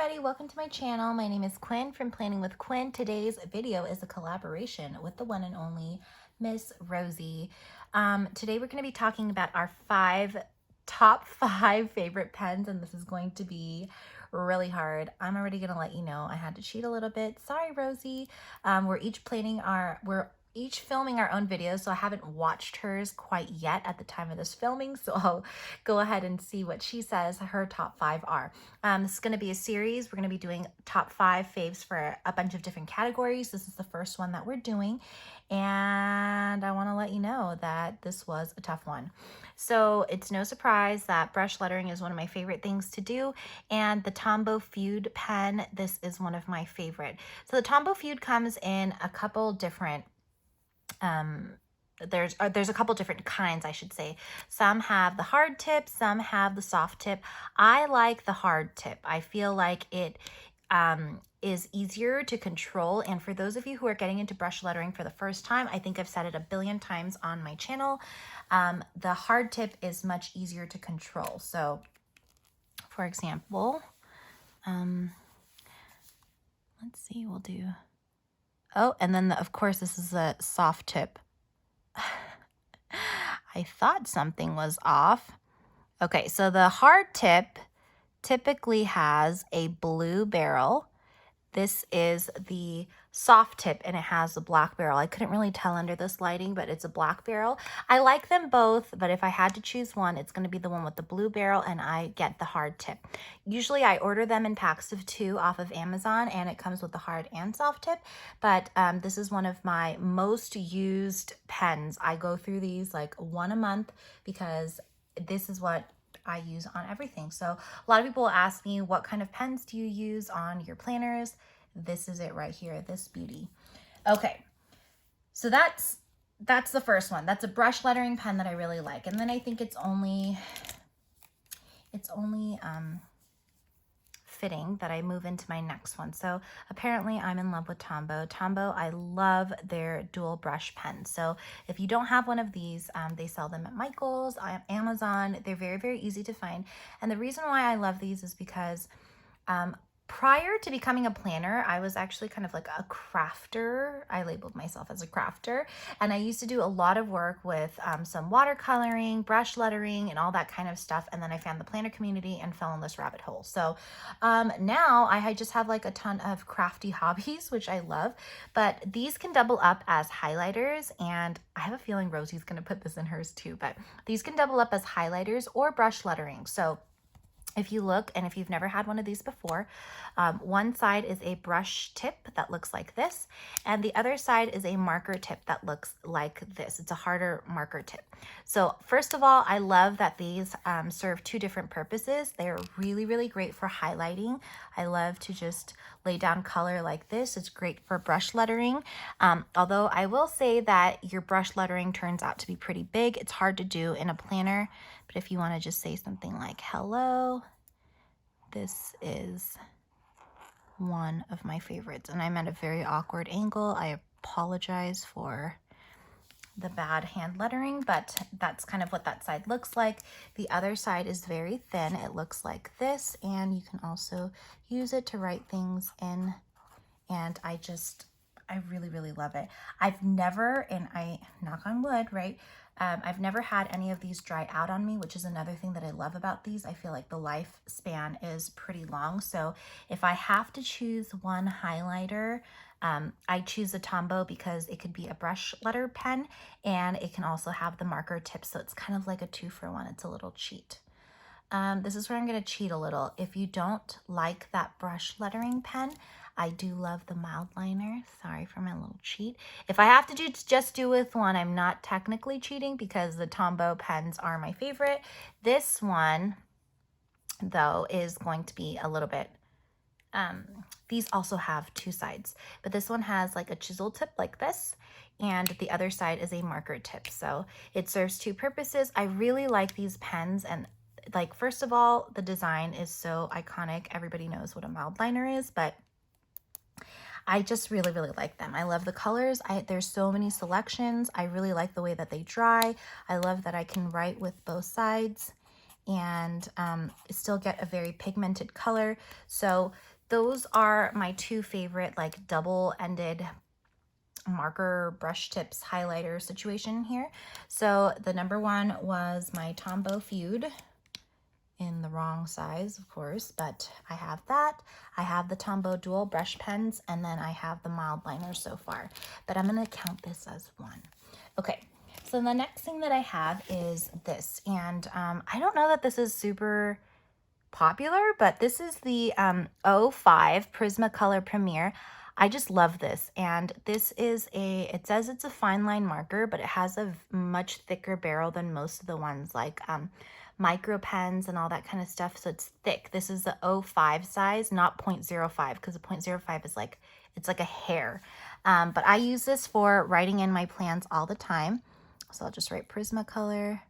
everybody, welcome to my channel. My name is Quinn from Planning with Quinn. Today's video is a collaboration with the one and only Miss Rosie. Today we're going to be talking about our top five favorite pens, and this is going to be really hard. I'm already going to let you know I had to cheat a little bit. Sorry, Rosie. We're each filming our own videos, so I haven't watched hers quite yet at the time of this filming, so I'll go ahead and see what she says her top five are. This is going to be a series. We're going to be doing top five faves for a bunch of different categories. This is the first one that we're doing, and I want to let you know that this was a tough one. So it's no surprise that brush lettering is one of my favorite things to do, and the Tombow Fude pen, this is one of my favorite. So the Tombow Fude comes in a couple different there's a couple different kinds, I should say. Some have the hard tip, some have the soft tip. I like the hard tip. I feel like it is easier to control. And for those of you who are getting into brush lettering for the first time, I think I've said it a billion times on my channel. The hard tip is much easier to control. So for example, let's see, we'll do, oh, and then of course this is a soft tip. I thought something was off. Okay, so the hard tip typically has a blue barrel. This is the soft tip and it has the black barrel. I couldn't really tell under this lighting, but it's a black barrel. I like them both, but if I had to choose one, it's going to be the one with the blue barrel, and I get the hard tip. Usually I order them in packs of 2 off of Amazon, and it comes with the hard and soft tip, but this is one of my most used pens. I go through these like one a month because this is what I use on everything. So a lot of people ask me, what kind of pens do you use on your planners? This is it right here, this beauty. Okay, so that's the first one. That's a brush lettering pen that I really like. And then I think it's only fitting that I move into my next one. So apparently I'm in love with Tombow. Tombow, I love their dual brush pens. So if you don't have one of these, they sell them at Michael's, Amazon. They're very, very easy to find. And the reason why I love these is because prior to becoming a planner, I was actually kind of like a crafter. I labeled myself as a crafter, and I used to do a lot of work with some watercoloring, brush lettering, and all that kind of stuff. And then I found the planner community and fell in this rabbit hole. So now I just have like a ton of crafty hobbies, which I love, but these can double up as highlighters. And I have a feeling Rosie's going to put this in hers too, but these can double up as highlighters or brush lettering. So if you look, and if you've never had one of these before, one side is a brush tip that looks like this, and the other side is a marker tip that looks like this. It's a harder marker tip. So first of all, I love that these serve 2 different purposes. They're really, really great for highlighting. I love to just lay down color like this. It's great for brush lettering. Although I will say that your brush lettering turns out to be pretty big. It's hard to do in a planner, but if you want to just say something like hello, this is one of my favorites. And I'm at a very awkward angle. I apologize for the bad hand lettering, but that's kind of what that side looks like. The other side is very thin. It looks like this, and you can also use it to write things in. And I really, really love it. I've never, and I knock on wood, right? I've never had any of these dry out on me, which is another thing that I love about these. I feel like the lifespan is pretty long. So if I have to choose one highlighter, I choose a Tombow because it could be a brush letter pen, and it can also have the marker tip. So it's kind of like a 2-for-1. It's a little cheat. This is where I'm going to cheat a little. If you don't like that brush lettering pen, I do love the Mildliner. Sorry for my little cheat. If I have to just do with one, I'm not technically cheating because the Tombow pens are my favorite. This one, though, is going to be a little bit, these also have 2 sides, but this one has like a chisel tip like this, and the other side is a marker tip. So it serves 2 purposes. I really like these pens, and like, first of all, the design is so iconic. Everybody knows what a Mildliner is, but I just really, really like them. I love the colors. There's so many selections. I really like the way that they dry. I love that I can write with both sides. and still get a very pigmented color. So those are my two favorite like double-ended marker brush tips highlighter situation here. So the number one was my Tombow Fude, in the wrong size, of course, but I have that. I have the Tombow dual brush pens, and then I have the Mildliners so far, but I'm gonna count this as one. Okay, so the next thing that I have is this, and I don't know that this is super popular, but this is the 05 Prismacolor Premier. I just love this, and this is it says it's a fine line marker, but it has a much thicker barrel than most of the ones like micro pens and all that kind of stuff, so it's thick. This is the 05 size, not 0.05, because the 0.05 is like, it's like a hair. But I use this for writing in my plans all the time, so I'll just write Prismacolor.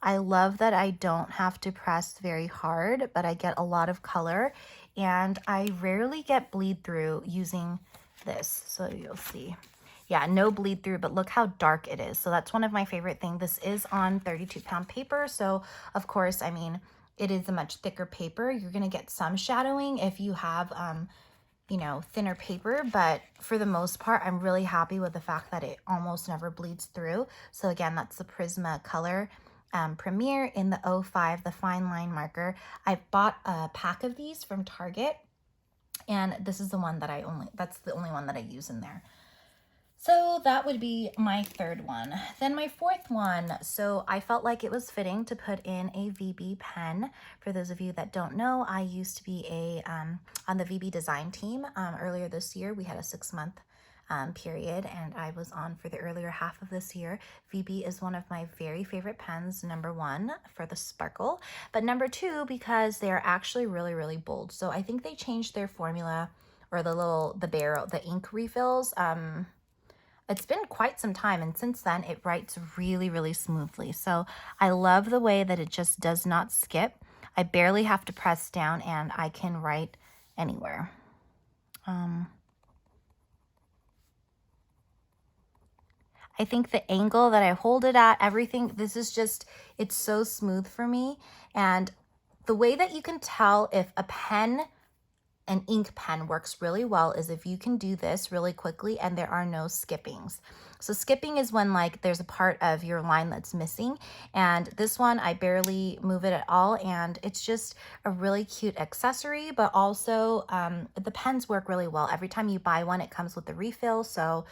I love that I don't have to press very hard, but I get a lot of color, and I rarely get bleed through using this, so you'll see. Yeah, no bleed through, but look how dark it is. So that's one of my favorite things. This is on 32-pound paper, so of course, I mean, it is a much thicker paper. You're gonna get some shadowing if you have, you know, thinner paper, but for the most part, I'm really happy with the fact that it almost never bleeds through. So again, that's the Prismacolor Premier in the 05, the fine line marker. I bought a pack of these from Target, and this is the one that that's the only one that I use in there. So that would be my third one. Then my fourth one, so I felt like it was fitting to put in a VB pen. For those of you that don't know, I used to be on the VB design team. Earlier this year, we had a 6-month period, and I was on for the earlier half of this year. VB is one of my very favorite pens, number one for the sparkle, but number two because they're actually really, really bold. So I think they changed their formula, or the barrel, the ink refills. It's been quite some time, and since then it writes really, really smoothly. So I love the way that it just does not skip. I barely have to press down, and I can write anywhere. I think the angle that I hold it at, everything, this is just, it's so smooth for me. And the way that you can tell if an ink pen works really well is if you can do this really quickly and there are no skippings. So skipping is when like there's a part of your line that's missing, and this one I barely move it at all, and it's just a really cute accessory. But also the pens work really well. Every time you buy one, it comes with the refill. So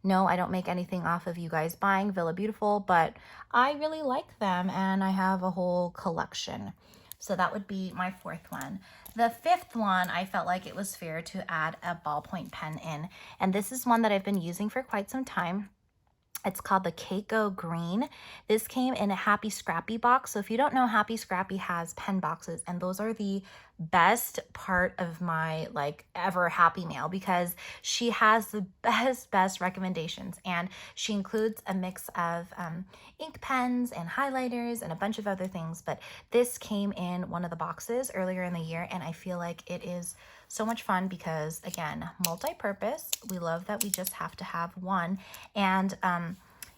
no, I don't make anything off of you guys buying Villa Beautiful, but I really like them, and I have a whole collection. So that would be my fourth one. The fifth one, I felt like it was fair to add a ballpoint pen in. And this is one that I've been using for quite some time. It's called the KacoGreen. This came in a Happy Scrappy box. So if you don't know, Happy Scrappy has pen boxes, and those are the best part of my like ever Happy Mail, because she has the best recommendations, and she includes a mix of ink pens and highlighters and a bunch of other things. But this came in one of the boxes earlier in the year, and I feel like it is so much fun because, again, multi-purpose. We love that we just have to have one. And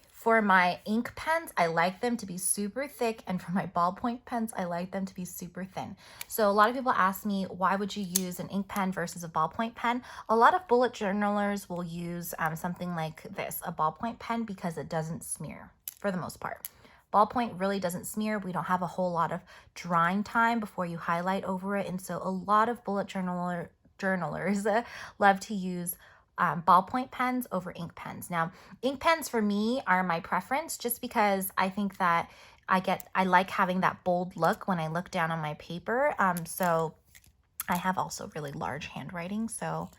for my ink pens, I like them to be super thick, and for my ballpoint pens, I like them to be super thin. So a lot of people ask me, why would you use an ink pen versus a ballpoint pen? A lot of bullet journalers will use something like this, a ballpoint pen, because it doesn't smear for the most part. Ballpoint really doesn't smear. We don't have a whole lot of drying time before you highlight over it, and so a lot of bullet journalers love to use ballpoint pens over ink pens. Now, ink pens for me are my preference, just because I think that I like having that bold look when I look down on my paper. So I have also really large handwriting, so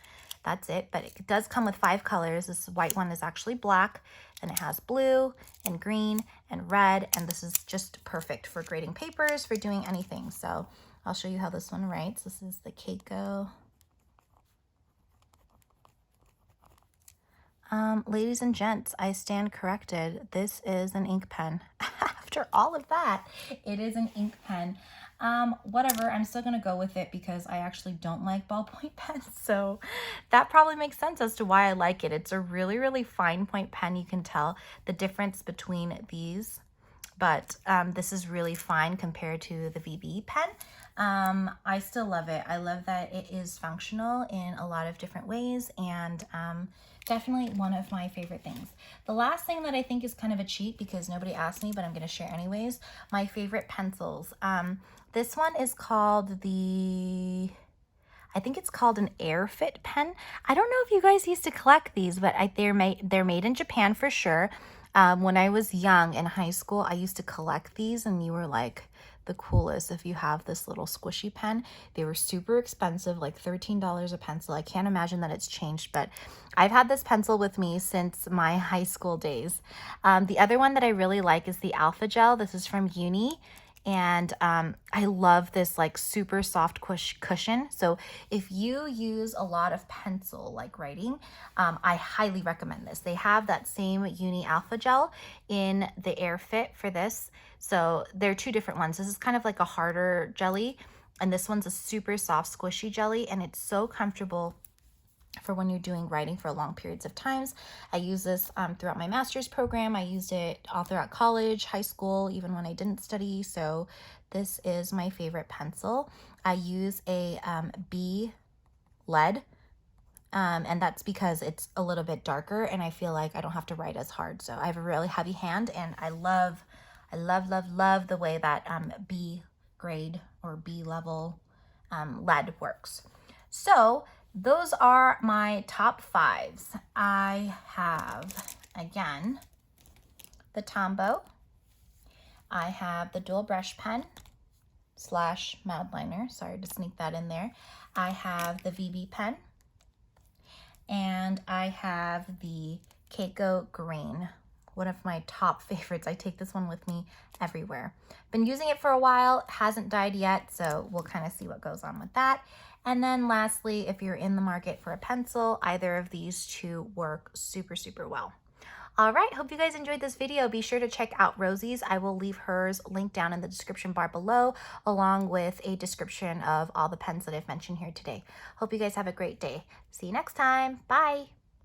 that's it. But it does come with 5 colors. This white one is actually black, and it has blue and green and red, and this is just perfect for grading papers, for doing anything. So I'll show you how this one writes. This is the Kako. Ladies and gents, I stand corrected. This is an ink pen. After all of that, it is an ink pen. Whatever, I'm still gonna go with it because I actually don't like ballpoint pens. So that probably makes sense as to why I like it. It's a really, really fine point pen. You can tell the difference between these but this is really fine compared to the VB pen. I still love it. I love that it is functional in a lot of different ways, and definitely one of my favorite things. The last thing that I think is kind of a cheat, because nobody asked me, but I'm going to share anyways, my favorite pencils. This one is called I think it's called an Airfit pen. I don't know if you guys used to collect these, but they're made in Japan for sure. When I was young in high school, I used to collect these, and you were like the coolest if you have this little squishy pen. They were super expensive, like $13 a pencil. I can't imagine that it's changed, but I've had this pencil with me since my high school days. The other one that I really like is the Alpha Gel. This is from Uni. And I love this like super soft cushion. So if you use a lot of pencil like writing, I highly recommend this. They have that same Uni Alpha Gel in the Airfit for this. So they're two different ones. This is kind of like a harder jelly, and this one's a super soft squishy jelly, and it's so comfortable for when you're doing writing for long periods of times. I use this throughout my master's program. I used it all throughout college, high school, even when I didn't study. So this is my favorite pencil. I use a B lead, and that's because it's a little bit darker, and I feel like I don't have to write as hard. So I have a really heavy hand, and I love the way that B grade or B level lead works. So those are my top 5s. I have, again, the Tombow. I have the dual brush pen / Mildliner. Sorry to sneak that in there. I have the VB pen. And I have the KacoGreen, one of my top favorites. I take this one with me everywhere. Been using it for a while, hasn't died yet, so we'll kind of see what goes on with that. And then lastly, if you're in the market for a pencil, either of these two work super, super well. All right, hope you guys enjoyed this video. Be sure to check out Rosie's. I will leave hers linked down in the description bar below, along with a description of all the pens that I've mentioned here today. Hope you guys have a great day. See you next time. Bye.